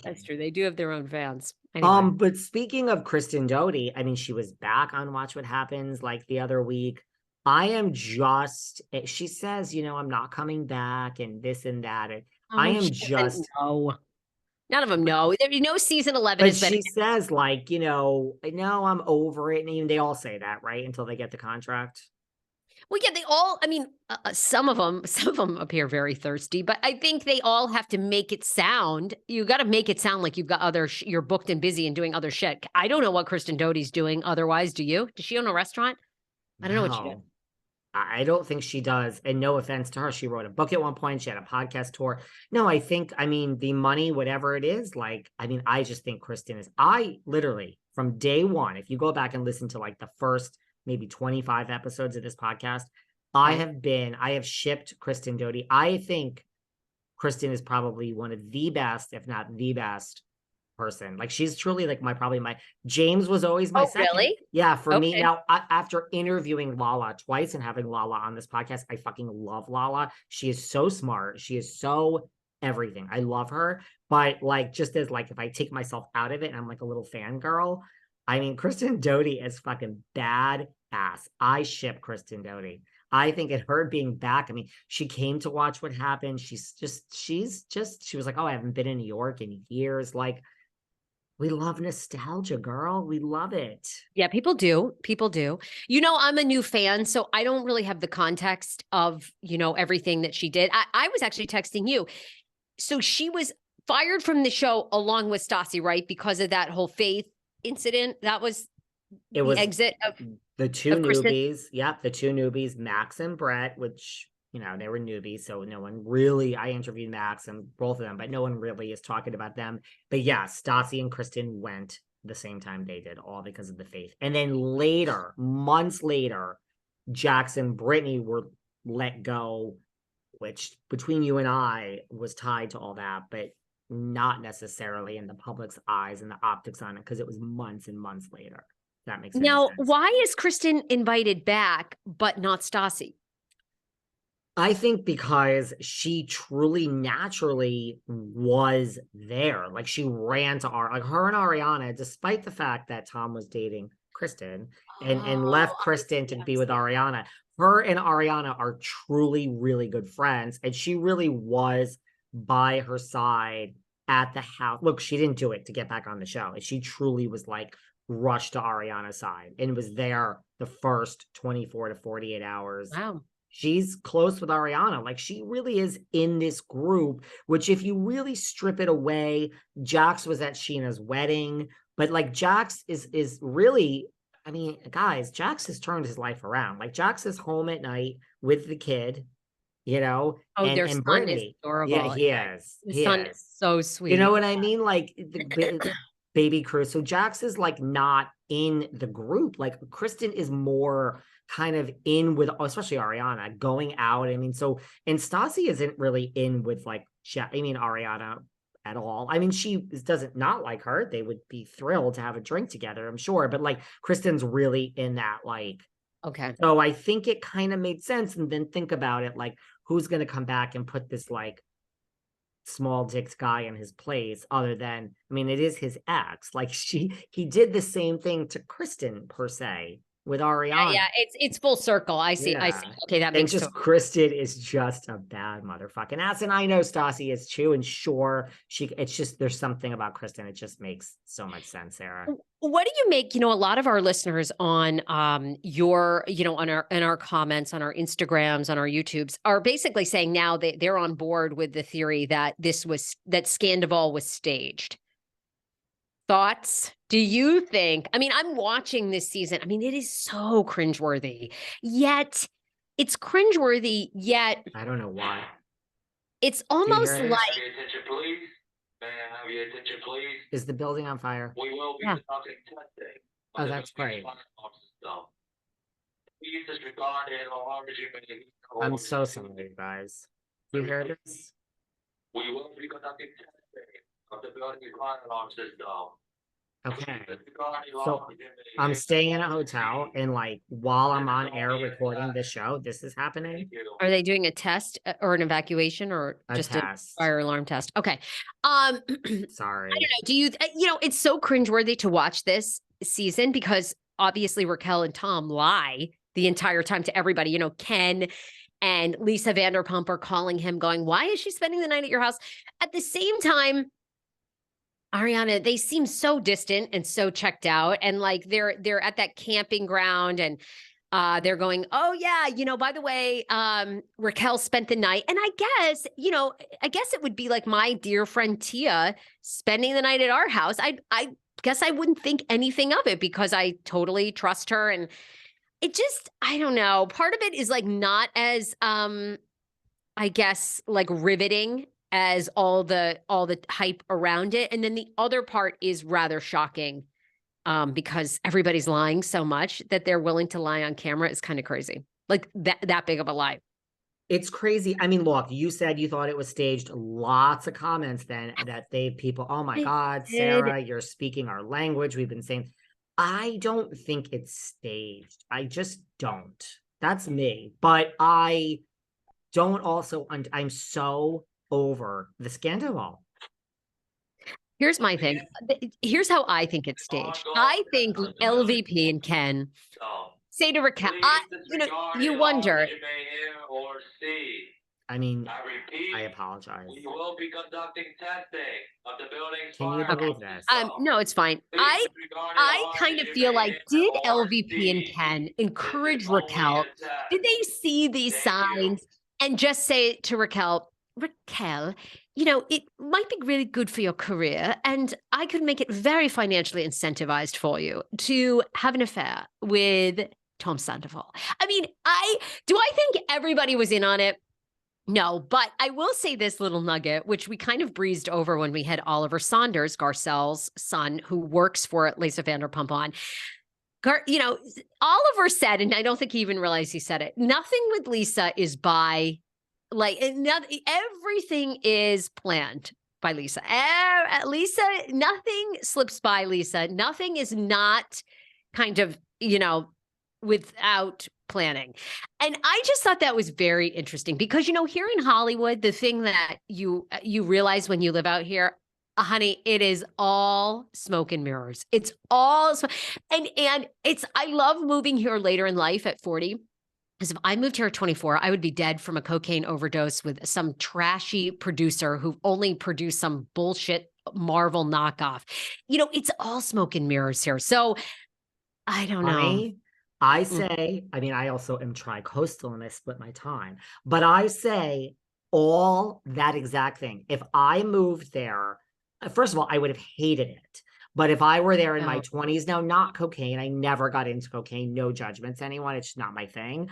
That's true. They do have their own fans. Anyway. But speaking of Kristen Doute, I mean, she was back on Watch What Happens like the other week. She says, I'm not coming back and this and that. And I Oh, am she doesn't just, know. None of them know. Season 11 but has been. she says, like, no, I'm over it. And even they all say that, right? Until they get the contract. Well, yeah, they all. I mean, some of them appear very thirsty, but I think they all have to make it sound. You got to make it sound like you've got other. You're booked and busy and doing other shit. I don't know what Kristen Doute's doing. Otherwise, do you? Does she own a restaurant? I don't know what she does. No. I don't think she does. And no offense to her, she wrote a book at one point. She had a podcast tour. No, I mean, the money, whatever it is, like, I mean, I just think Kristen I literally, from day one, if you go back and listen to like the first maybe 25 episodes of this podcast, I have shipped Kristen Doute. I think Kristen is probably one of the best, if not the best person. Like she's truly like probably my James was always my second. Really? Yeah, for me Okay. now after interviewing Lala twice and having Lala on this podcast, I fucking love Lala. She is so smart. She is so everything. I love her. But like just as like if I take myself out of it and I'm like a little fangirl, I mean Kristen Doute is fucking bad ass. I ship Kristen Doute. I think at her being back, I mean, she came to Watch What Happened. She was like, oh, I haven't been in New York in years. Like, we love nostalgia, girl. We love it. Yeah, people do. People do. I'm a new fan, so I don't really have the context of, everything that she did. I was actually texting you. So she was fired from the show along with Stassi, right? Because of that whole Faith incident. That was It the was exit the two of Kristen. newbies. Yep, the two newbies, Max and Brett, which, they were newbies. So no one really, I interviewed Max and both of them, but no one really is talking about them. But yeah, Stassi and Kristen went the same time they did, all because of the Faith. And then later, months later, Jackson, Brittany were let go, which between you and I was tied to all that, but not necessarily in the public's eyes and the optics on it because it was months and months later. If that makes any Now, sense. why is Kristen invited back, but not Stassi? I think because she truly naturally was there. Like she ran to like her and Ariana, despite the fact that Tom was dating Kristen and left Oh, Kristen to be with Ariana. Her and Ariana are truly really good friends. And she really was by her side at the house. Look, she didn't do it to get back on the show. She truly was like rushed to Ariana's side and was there the first 24 to 48 hours. wow. She's close with Ariana. Like she really is in this group, which if you really strip it away, Jax was at Sheena's wedding, but like Jax is really, I mean, guys, Jax has turned his life around. Like Jax is home at night with the kid, Oh, their and son is Brittany. Yeah, adorable. he is. The He son is is. so You know sweet. what I mean? Like the baby crew. So Jax is like not in the group. Like Kristen is more kind of in with, especially Ariana, going out. I mean, and Stassi isn't really in with like, Ariana at all. I mean, she doesn't not like her. They would be thrilled to have a drink together, I'm sure. But like Kristen's really in that like, Okay. so I think it kind of made sense. And then think about it, like who's going to come back and put this like small dicked guy in his place other than, I mean, it is his ex. Like he did the same thing to Kristen per se with Ariana. Yeah, it's full circle. I see. Yeah. Okay, that And makes just total. Kristen is just a bad motherfucking ass. And I know Stassi is too. And sure, it's just there's something about Kristen. It just makes so much sense, Sarah. What do you make, a lot of our listeners on your, on our in our comments, on our Instagrams, on our YouTubes are basically saying now they're on board with the theory that that Scandoval was staged. Thoughts? Do you think? I mean, I'm watching this season. I mean, it is so cringeworthy. Yet it's cringeworthy, yet I don't know why. it's Do you hear almost this? like Have your attention, please. May I have your attention, please? Is the building on fire? We will be Yeah. conducting testing. Oh, that's great. Please disregard it or I'm so sorry, guys. Do you hear this? We will be conducting testing of the building fire alarm system. Okay. If you got any So, law, give me I'm a- staying in a hotel, and like while I'm on air recording this show, this is happening. Thank you. Are they doing a test or an evacuation or A just a test. fire alarm test? Okay. Sorry. I don't know. Do you, it's so cringeworthy to watch this season because obviously Raquel and Tom lie the entire time to everybody. Ken and Lisa Vanderpump are calling him going, why is she spending the night at your house? At the same time, Ariana, they seem so distant and so checked out. And like they're at that camping ground and they're going, oh yeah, by the way, Raquel spent the night. And I guess it would be like my dear friend Tia spending the night at our house. I guess I wouldn't think anything of it because I totally trust her. And it just, I don't know. Part of it is like not as I guess like riveting as all the hype around it. And then the other part is rather shocking because everybody's lying so much that they're willing to lie on camera is kind of crazy. Like that big of a lie. It's crazy. I mean, look, you said you thought it was staged. Lots of comments then that people, oh my I God, did. Sarah, you're speaking our language. We've been saying, I don't think it's staged. I just don't. That's me. But I don't also, I'm so over the Scandoval. Here's my thing. Here's how I think it's staged. I think LVP and Ken So, say to Raquel, please disregard you any wonder. laws you may hear or see. I mean, I repeat, I apologize. we will be conducting testing of the building's Can you fire believe alarm this? system. No, it's fine. Please disregard any I laws kind that of you feel may like, hear did or LVP and see. Ken This encourage is only Raquel? a test. Did they see these Thank you. signs and just say to Raquel, it might be really good for your career, and I could make it very financially incentivized for you to have an affair with Tom Sandoval. I mean, I think everybody was in on it? No, but I will say this little nugget, which we kind of breezed over when we had Oliver Saunders, Garcelle's son, who works for Lisa Vanderpump on. Oliver said, and I don't think he even realized he said it, nothing with Lisa is by, everything is planned by Lisa. Lisa, nothing slips by Lisa. Nothing is not kind of, without planning. And I just thought that was very interesting because, here in Hollywood, the thing that you realize when you live out here, honey, it is all smoke and mirrors. It's all, and I love moving here later in life at 40. Because if I moved here at 24, I would be dead from a cocaine overdose with some trashy producer who only produced some bullshit Marvel knockoff. It's all smoke and mirrors here. So I don't know. Honey, I say, I mean, I also am tri-coastal and I split my time, but I say all that exact thing. If I moved there, first of all, I would have hated it. But if I were there in my 20s, now, not cocaine, I never got into cocaine, no judgments, anyone, it's just not my thing.